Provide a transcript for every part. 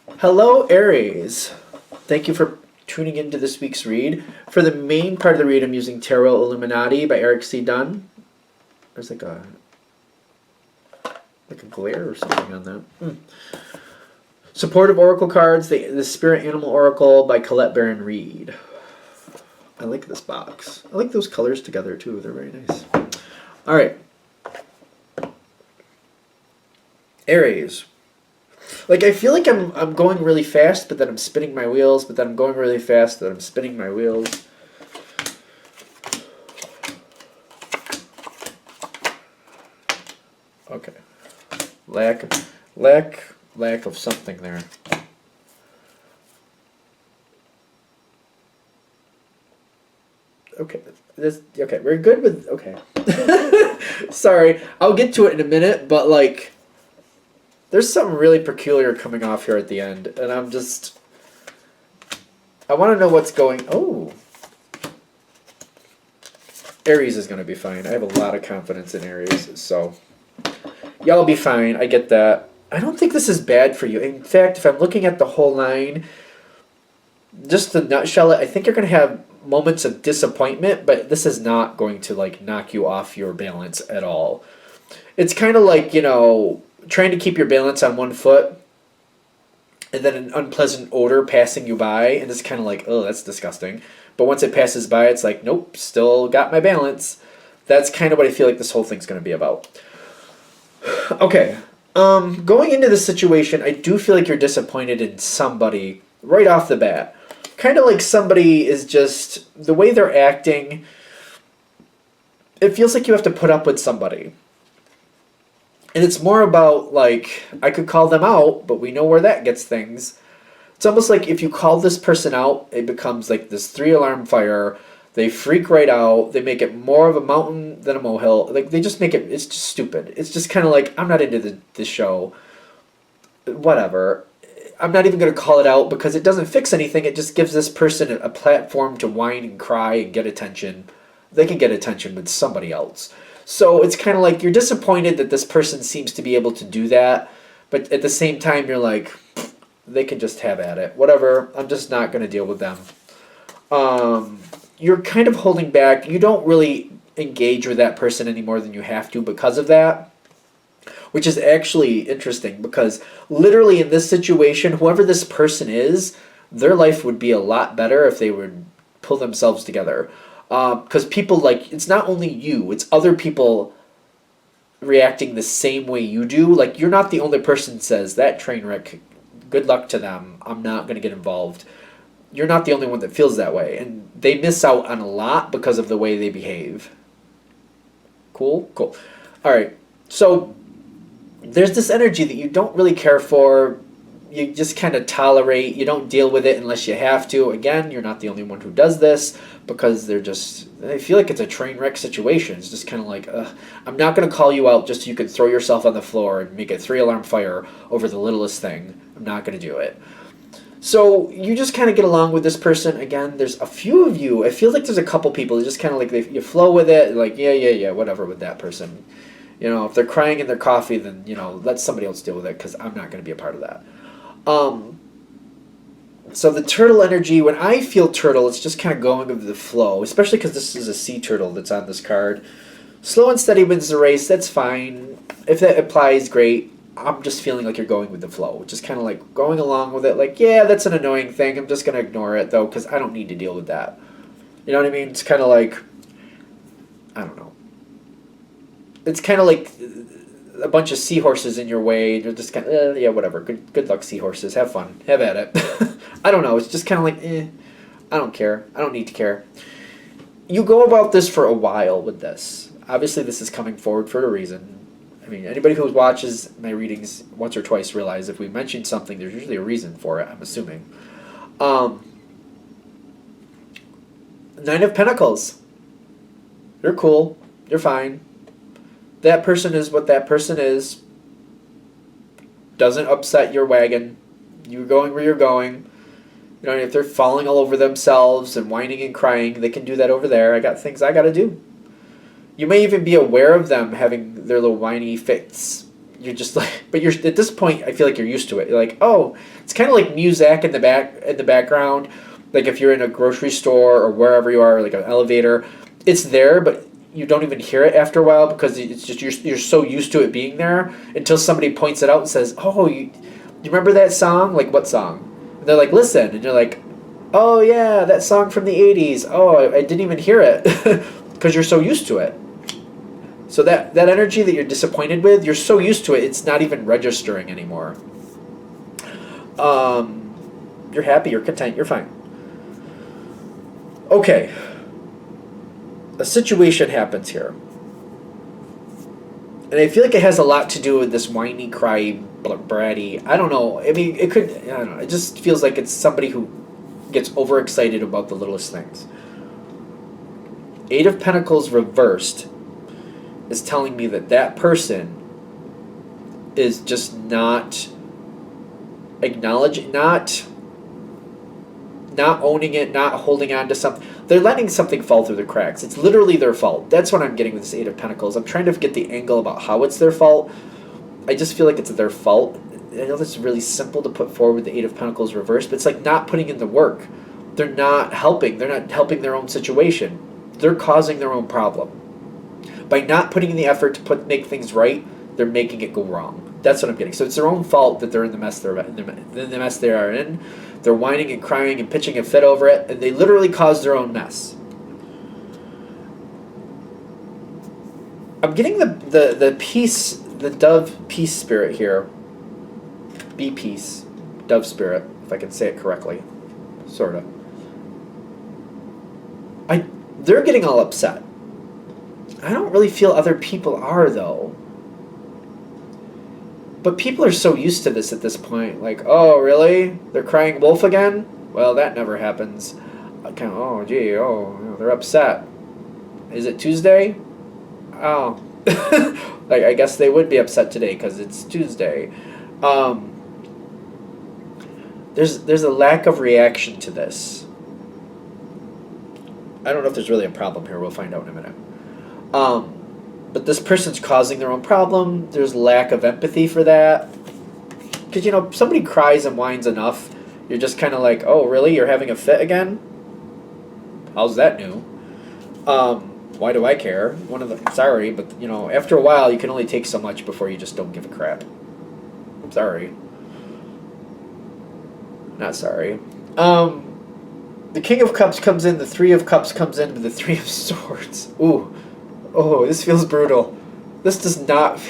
Hello, Aries. Thank you for tuning into this week's read. For the main part of the read, I'm using Tarot Illuminati by Eric C. Dunn. There's like a glare or something on that. Supportive Oracle cards, the Spirit Animal Oracle by Colette Baron Reed. I like this box. I like those colors together too. They're very nice. All right. Aries. Like, I feel like I'm going really fast, but then I'm spinning my wheels, but then I'm going really fast, but I'm spinning my wheels. Okay. Lack of something there. Okay. Okay, we're good with okay. Sorry, I'll get to it in a minute, but like there's something really peculiar coming off here at the end, and I want to know what's going. Oh, Aries is going to be fine. I have a lot of confidence in Aries, so y'all be fine. I get that. I don't think this is bad for you. In fact, if I'm looking at the whole line, just to nutshell it, I think you're going to have moments of disappointment, but this is not going to like knock you off your balance at all. It's kind of like, trying to keep your balance on one foot and then an unpleasant odor passing you by, and it's kind of like, oh, that's disgusting. But once it passes by, it's like, nope, still got my balance. That's kind of what I feel like this whole thing's going to be about. Okay. Going into this situation, I do feel like you're disappointed in somebody right off the bat. Kind of like somebody is just, the way they're acting, it feels like you have to put up with somebody. And it's more about, like, I could call them out, but we know where that gets things. It's almost like if you call this person out, it becomes like this 3-alarm fire. They freak right out. They make it more of a mountain than a molehill. Like, they just make it, it's just stupid. It's just kind of like, I'm not into this show. Whatever. I'm not even going to call it out because it doesn't fix anything. It just gives this person a platform to whine and cry and get attention. They can get attention with somebody else. So it's kind of like you're disappointed that this person seems to be able to do that, but at the same time you're like, they can just have at it. Whatever, I'm just not going to deal with them. You're kind of holding back. You don't really engage with that person any more than you have to because of that, which is actually interesting because literally in this situation, whoever this person is, their life would be a lot better if they would pull themselves together. Because people, like, it's not only you, it's other people reacting the same way you do. Like, you're not the only person that says, that train wreck, good luck to them, I'm not going to get involved. You're not the only one that feels that way. And they miss out on a lot because of the way they behave. Cool? Cool. Alright, so there's this energy that you don't really care for. You just kind of tolerate. You don't deal with it unless you have to. Again, you're not the only one who does this because they feel like it's a train wreck situation. It's just kind of like, I'm not going to call you out just so you can throw yourself on the floor and make a 3-alarm fire over the littlest thing. I'm not going to do it. So you just kind of get along with this person. Again, there's a few of you. I feel like there's a couple people. It's just kind of like you flow with it. Like, yeah, whatever with that person. If they're crying in their coffee, then, let somebody else deal with it because I'm not going to be a part of that. So the turtle energy, when I feel turtle, it's just kind of going with the flow, especially because this is a sea turtle that's on this card. Slow and steady wins the race, that's fine. If that applies, great. I'm just feeling like you're going with the flow, just kind of like going along with it. Like, yeah, that's an annoying thing. I'm just going to ignore it, though, because I don't need to deal with that. You know what I mean? It's kind of like, I don't know. It's kind of like a bunch of seahorses in your way. You're just kind of, yeah, whatever. Good luck, seahorses. Have fun. Have at it. I don't know. It's just kind of like, I don't care. I don't need to care. You go about this for a while with this. Obviously, this is coming forward for a reason. I mean, anybody who watches my readings once or twice realize if we mention something, there's usually a reason for it, I'm assuming. 9 of Pentacles. You're cool. You're fine. That person is what that person is. Doesn't upset your wagon. You're going where you're going. If they're falling all over themselves and whining and crying, they can do that over there. I got things I got to do. You may even be aware of them having their little whiny fits. you're just like, but you're at this point, I feel like you're used to it. You're like, oh, it's kind of like music in the background. Like if you're in a grocery store or wherever you are, like an elevator, it's there, but you don't even hear it after a while because it's just you're so used to it being there until somebody points it out and says, "Oh, you remember that song? Like what song?" And they're like, "Listen," and you're like, "Oh yeah, that song from the '80s. Oh, I didn't even hear it because you're so used to it." So that energy that you're disappointed with, you're so used to it, it's not even registering anymore. You're happy, you're content, you're fine. Okay. A situation happens here. And I feel like it has a lot to do with this whiny, cry, bratty. I don't know. I mean, it could, I don't know. It just feels like it's somebody who gets overexcited about the littlest things. Eight of Pentacles reversed is telling me that that person is just not acknowledging, not owning it, not holding on to something. They're letting something fall through the cracks. It's literally their fault. That's what I'm getting with this Eight of Pentacles. I'm trying to get the angle about how it's their fault. I just feel like it's their fault. I know that's really simple to put forward with the Eight of Pentacles reversed, but it's like not putting in the work. They're not helping. They're not helping their own situation. They're causing their own problem. By not putting in the effort to make things right, they're making it go wrong. That's what I'm getting. So it's their own fault that they're in the mess they're in. The mess they are in. They're whining and crying and pitching a fit over it, and they literally caused their own mess. I'm getting the peace, the dove peace spirit here. Be peace, dove spirit, if I can say it correctly, sorta. They're getting all upset. I don't really feel other people are though. But people are so used to this at this point. Like, oh, really? They're crying wolf again? Well, that never happens. Kind of, oh, gee, oh, they're upset. Is it Tuesday? Oh. Like, I guess they would be upset today because it's Tuesday. There's a lack of reaction to this. I don't know if there's really a problem here. We'll find out in a minute. But this person's causing their own problem. There's lack of empathy for that. Because, somebody cries and whines enough, you're just kind of like, oh, really? You're having a fit again? How's that new? Why do I care? Sorry, but, after a while, you can only take so much before you just don't give a crap. Sorry. Not sorry. The King of Cups comes in, the Three of Cups comes in, with the Three of Swords. Ooh. Oh, this feels brutal. This does not...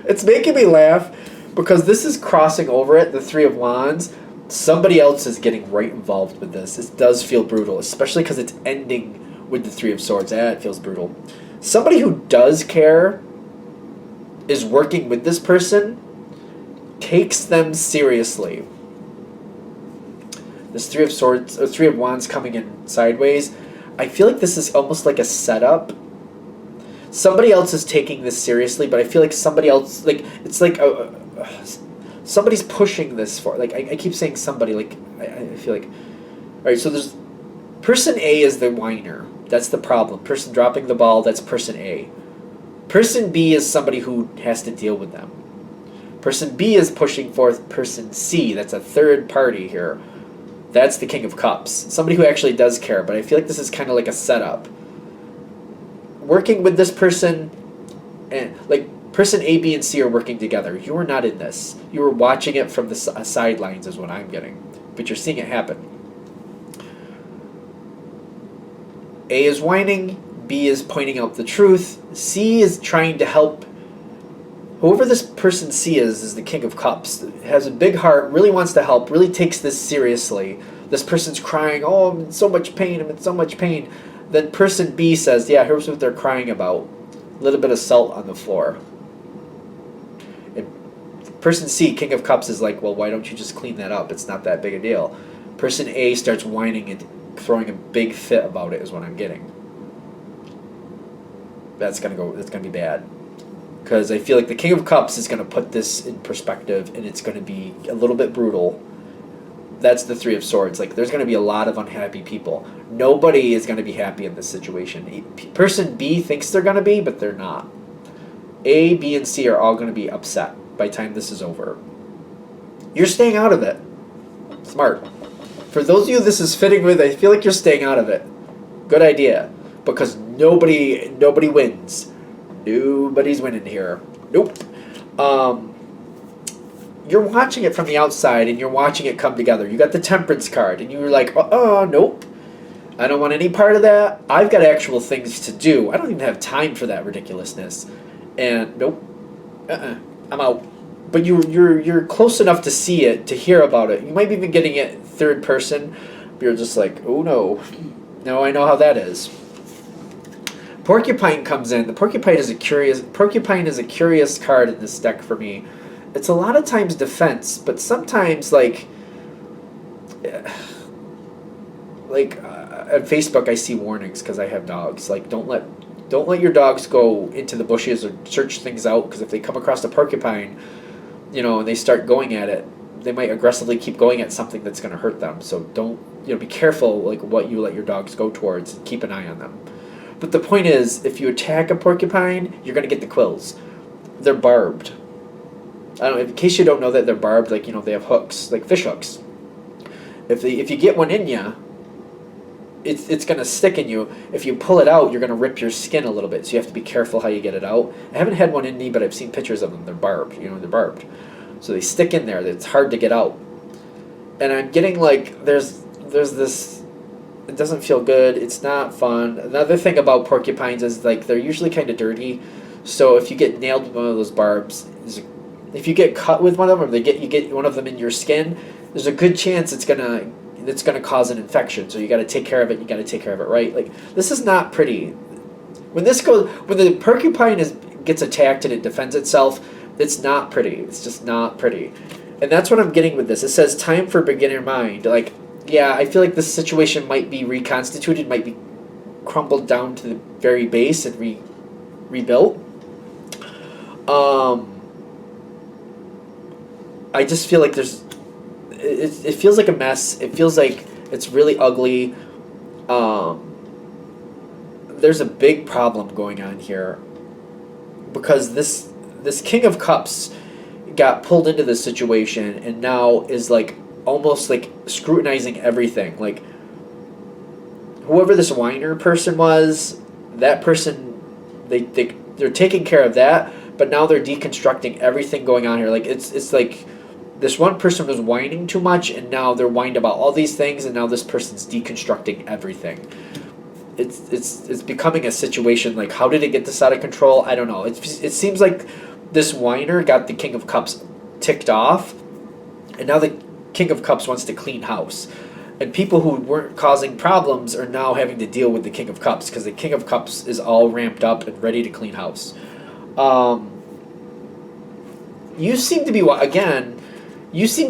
It's making me laugh because this is crossing over it, the Three of Wands. Somebody else is getting right involved with this. This does feel brutal, especially because it's ending with the Three of Swords. It feels brutal. Somebody who does care is working with this person, takes them seriously. This Three of Swords, or Three of Wands coming in sideways, I feel like this is almost like a setup. Somebody else is taking this seriously, but I feel like somebody else, like, it's like somebody's pushing this for, like, I keep saying somebody, like, I feel like, all right, so there's, person A is the whiner. That's the problem. Person dropping the ball, that's person A. Person B is somebody who has to deal with them. Person B is pushing forth person C. That's a third party here. That's the King of Cups. Somebody who actually does care, but I feel like this is kind of like a setup. Working with this person, and like person A, B, and C are working together. You are not in this. You are watching it from the sidelines is what I'm getting. But you're seeing it happen. A is whining, B is pointing out the truth, C is trying to help. Whoever this person C is the King of Cups. Has a big heart, really wants to help, really takes this seriously. This person's crying, oh, I'm in so much pain, I'm in so much pain. Then person B says, yeah, here's what they're crying about. A little bit of salt on the floor. And person C, King of Cups, is like, well, why don't you just clean that up? It's not that big a deal. Person A starts whining and throwing a big fit about it is what I'm getting. That's gonna be bad. Because I feel like the King of Cups is going to put this in perspective, and it's going to be a little bit brutal. That's the Three of Swords. Like, there's going to be a lot of unhappy people. Nobody is going to be happy in this situation. Person B thinks they're going to be, but they're not. A, B, and C are all going to be upset by the time this is over. You're staying out of it. Smart. For those of you this is fitting with, I feel like you're staying out of it. Good idea. Because nobody wins. Nobody's winning here. Nope. You're watching it from the outside and you're watching it come together. You got the Temperance card and you're like, nope. I don't want any part of that. I've got actual things to do. I don't even have time for that ridiculousness. And nope. I'm out. But you're close enough to see it, to hear about it. You might be even getting it third person. But you're just like, oh no. No, I know how that is. Porcupine comes in. The Porcupine is a curious card in this deck for me. It's a lot of times defense, but sometimes on Facebook I see warnings because I have dogs. Like don't let your dogs go into the bushes or search things out, because if they come across a porcupine, and they start going at it, they might aggressively keep going at something that's going to hurt them. So don't, be careful what you let your dogs go towards, and keep an eye on them. But the point is, if you attack a porcupine, you're going to get the quills. They're barbed. I don't know, in case you don't know that they're barbed, they have hooks, like fish hooks. If you get one in you, it's going to stick in you. If you pull it out, you're going to rip your skin a little bit, so you have to be careful how you get it out. I haven't had one in me, but I've seen pictures of them. They're barbed, they're barbed. So they stick in there. It's hard to get out. And I'm getting there's this, it doesn't feel good. It's not fun. Another thing about porcupines is they're usually kind of dirty. So if you get nailed with one of those barbs, if you get cut with one of them, or you get one of them in your skin, there's a good chance it's gonna cause an infection. So you got to take care of it. You got to take care of it right. This is not pretty. When the porcupine gets attacked and it defends itself, it's not pretty. It's just not pretty. And that's what I'm getting with this. It says time for beginner mind. Yeah, I feel like this situation might be reconstituted, might be crumbled down to the very base and rebuilt. I just feel like it feels like a mess. It feels like it's really ugly. There's a big problem going on here, because this King of Cups got pulled into this situation and now is almost scrutinizing everything. Whoever this whiner person was, that person, they're taking care of that, but now they're deconstructing everything going on here. It's like this one person was whining too much, and now they're whined about all these things, and now this person's deconstructing everything. It's becoming a situation how did it get this out of control? I don't know. It seems like this whiner got the King of Cups ticked off, and now the King of Cups wants to clean house. And people who weren't causing problems are now having to deal with the King of Cups, because the King of Cups is all ramped up and ready to clean house. You seem to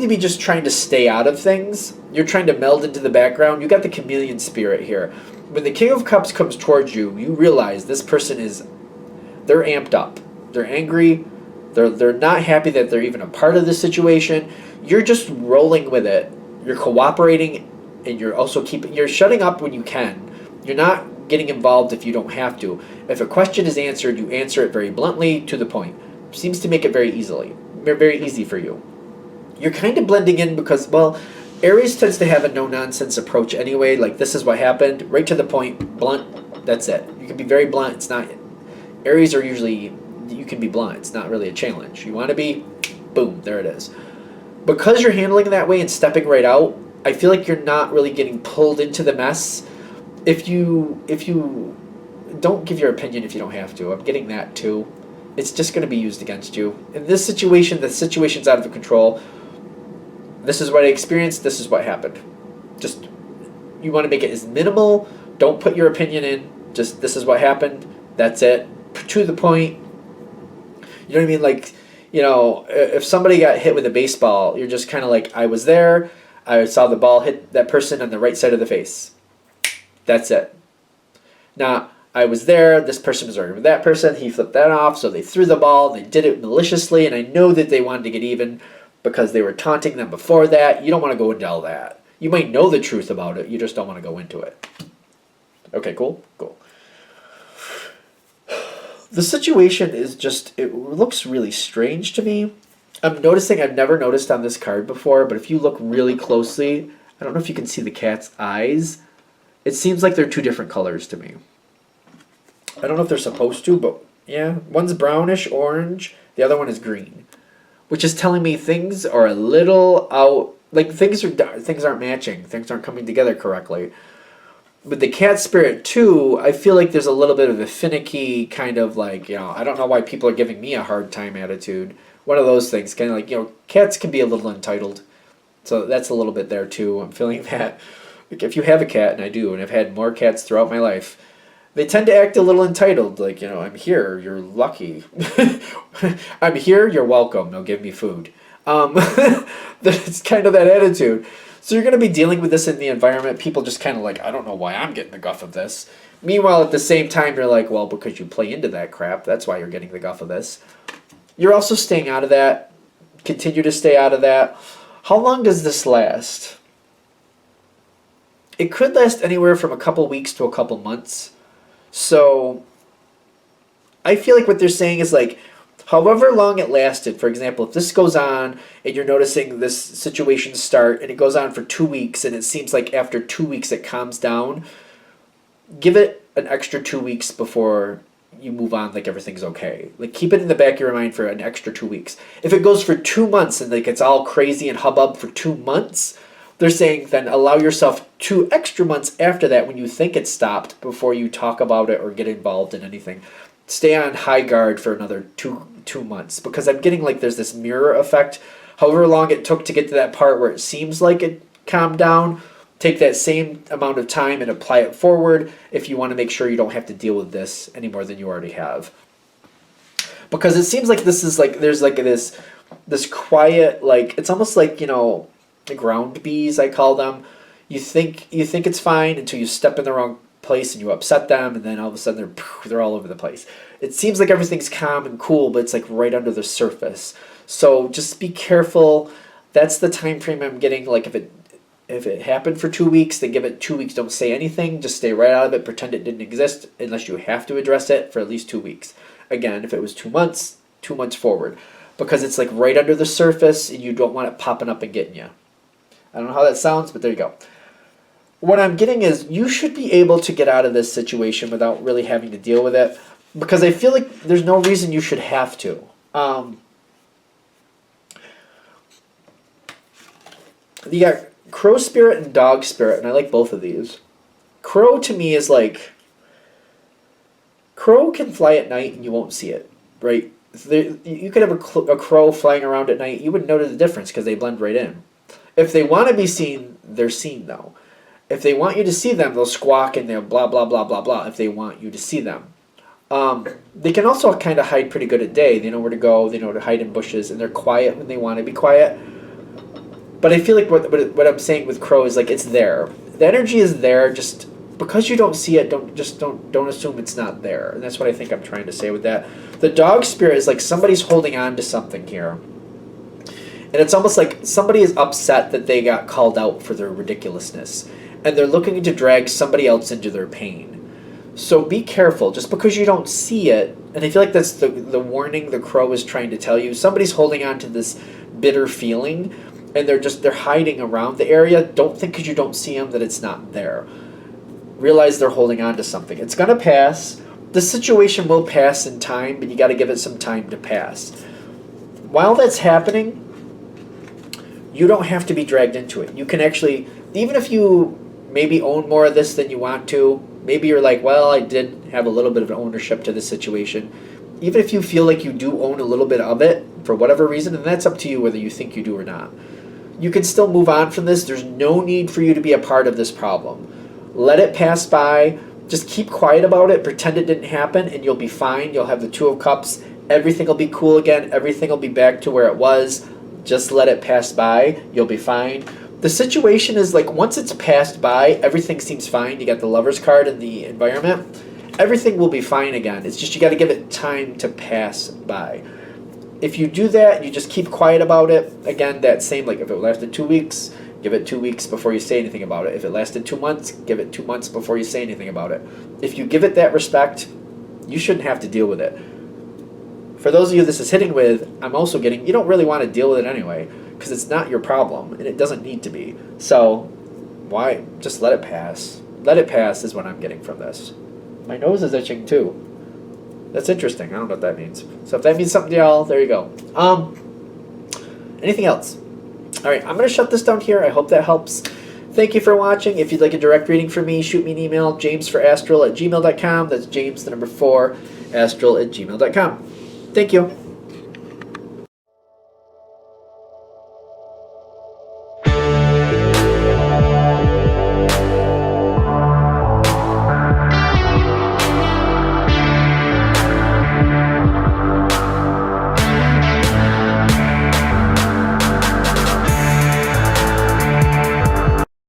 be just trying to stay out of things. You're trying to meld into the background. You got the chameleon spirit here. When the King of Cups comes towards you, you realize this person they're amped up. They're angry. They're not happy that they're even a part of this situation. You're just rolling with it. You're cooperating, and you're also you're shutting up when you can. You're not getting involved if you don't have to. If a question is answered, you answer it very bluntly, to the point. Seems to make it very easy for you. You're kind of blending in because, Aries tends to have a no-nonsense approach anyway. This is what happened, right to the point, blunt, that's it. You can be very blunt. It's not... Aries are usually... You can be blunt. It's not really a challenge. You want to be... Boom, there it is. Because you're handling it that way and stepping right out, I feel like you're not really getting pulled into the mess. If you don't give your opinion if you don't have to. I'm getting that too. It's just going to be used against you. In this situation, the situation's out of control. This is what I experienced. This is what happened. Just, you want to make it as minimal. Don't put your opinion in. Just, this is what happened. That's it. To the point. You know what I mean? If somebody got hit with a baseball, you're just kind of I was there. I saw the ball hit that person on the right side of the face. That's it. Now, I was there. This person was arguing with that person. He flipped that off. So they threw the ball. They did it maliciously. And I know that they wanted to get even because they were taunting them before that. You don't want to go into all that. You might know the truth about it. You just don't want to go into it. Okay, cool? Cool. The situation is just, it looks really strange to me. I'm noticing, I've never noticed on this card before, but if you look really closely, I don't know if you can see the cat's eyes. It seems like they're two different colors to me. I don't know if they're supposed to, but yeah, one's brownish orange, the other one is green, which is telling me things are a little out. Like things aren't matching. Things aren't coming together correctly. With the cat spirit too, I feel like there's a little bit of a finicky kind of like, I don't know why people are giving me a hard time attitude. One of those things, kind of like, cats can be a little entitled. So that's a little bit there too. I'm feeling that. Like if you have a cat, and I do, and I've had more cats throughout my life, they tend to act a little entitled. Like, I'm here, you're lucky. I'm here, you're welcome. Now give me food. It's kind of that attitude. So you're going to be dealing with this in the environment. People just kind of like, I don't know why I'm getting the guff of this. Meanwhile, at the same time, you're like, well, because you play into that crap, that's why you're getting the guff of this. You're also staying out of that. Continue to stay out of that. How long does this last? It could last anywhere from a couple weeks to a couple months. So I feel like what they're saying is like, however long it lasted, for example, if this goes on and you're noticing this situation start and it goes on for 2 weeks and it seems like after 2 weeks it calms down, give it an extra 2 weeks before you move on like everything's okay. Like keep it in the back of your mind for an extra 2 weeks. If it goes for 2 months and like it's all crazy and hubbub for 2 months, they're saying then allow yourself 2 extra months after that when you think it's stopped before you talk about it or get involved in anything. Stay on high guard for another two months, because I'm getting like there's this mirror effect. However long it took to get to that part where it seems like it calmed down, take that same amount of time and apply it forward if you want to make sure you don't have to deal with this any more than you already have. Because it seems like this is like there's like this quiet, like it's almost like, the ground bees, I call them. You think it's fine until you step in the wrong place and you upset them, and then all of a sudden they're all over the place. It seems like everything's calm and cool, but it's like right under the surface. So just be careful. That's the time frame I'm getting. Like if it happened for 2 weeks, then give it 2 weeks. Don't say anything. Just stay right out of it. Pretend it didn't exist unless you have to address it for at least 2 weeks. Again, if it was 2 months, 2 months forward, because it's like right under the surface and you don't want it popping up and getting you. I don't know how that sounds, but there you go. What I'm getting is you should be able to get out of this situation without really having to deal with it, because I feel like there's no reason you should have to. You got crow spirit and dog spirit, and I like both of these. Crow to me is like, crow can fly at night and you won't see it, right? You could have a crow flying around at night. You wouldn't notice the difference because they blend right in. If they want to be seen, they're seen though. If they want you to see them, they'll squawk and they'll blah, blah, blah, blah, blah if they want you to see them. They can also kind of hide pretty good at day. They know where to go. They know to hide in bushes, and they're quiet when they want to be quiet. But I feel like what I'm saying with crow is like it's there. The energy is there. Just because you don't see it, don't assume it's not there. And that's what I think I'm trying to say with that. The dog spirit is like somebody's holding on to something here. And it's almost like somebody is upset that they got called out for their ridiculousness. And they're looking to drag somebody else into their pain. So be careful. Just because you don't see it, and I feel like that's the warning the crow is trying to tell you. Somebody's holding on to this bitter feeling, and they're hiding around the area. Don't think because you don't see them that it's not there. Realize they're holding on to something. It's going to pass. The situation will pass in time, but you got to give it some time to pass. While that's happening, you don't have to be dragged into it. You can actually, even if you maybe own more of this than you want to, maybe you're like, well, I did have a little bit of an ownership to this situation. Even if you feel like you do own a little bit of it, for whatever reason, and that's up to you whether you think you do or not, you can still move on from this. There's no need for you to be a part of this problem. Let it pass by. Just keep quiet about it. Pretend it didn't happen, and you'll be fine. You'll have the Two of Cups. Everything will be cool again. Everything will be back to where it was. Just let it pass by. You'll be fine. The situation is like once it's passed by, everything seems fine. You got the Lover's card in the environment. Everything will be fine again. It's just you got to give it time to pass by. If you do that, you just keep quiet about it. Again, that same, like if it lasted 2 weeks, give it 2 weeks before you say anything about it. If it lasted 2 months, give it 2 months before you say anything about it. If you give it that respect, You shouldn't have to deal with it. For those of you this is hitting with, I'm also getting, you don't really want to deal with it anyway, because it's not your problem, and it doesn't need to be. So, why? Just let it pass. Let it pass is what I'm getting from this. My nose is itching too. That's interesting. I don't know what that means. So if that means something to y'all, there you go. Anything else? All right, I'm going to shut this down here. I hope that helps. Thank you for watching. If you'd like a direct reading from me, shoot me an email, jamesforastral@gmail.com. That's James, the number 4, astral@gmail.com. Thank you.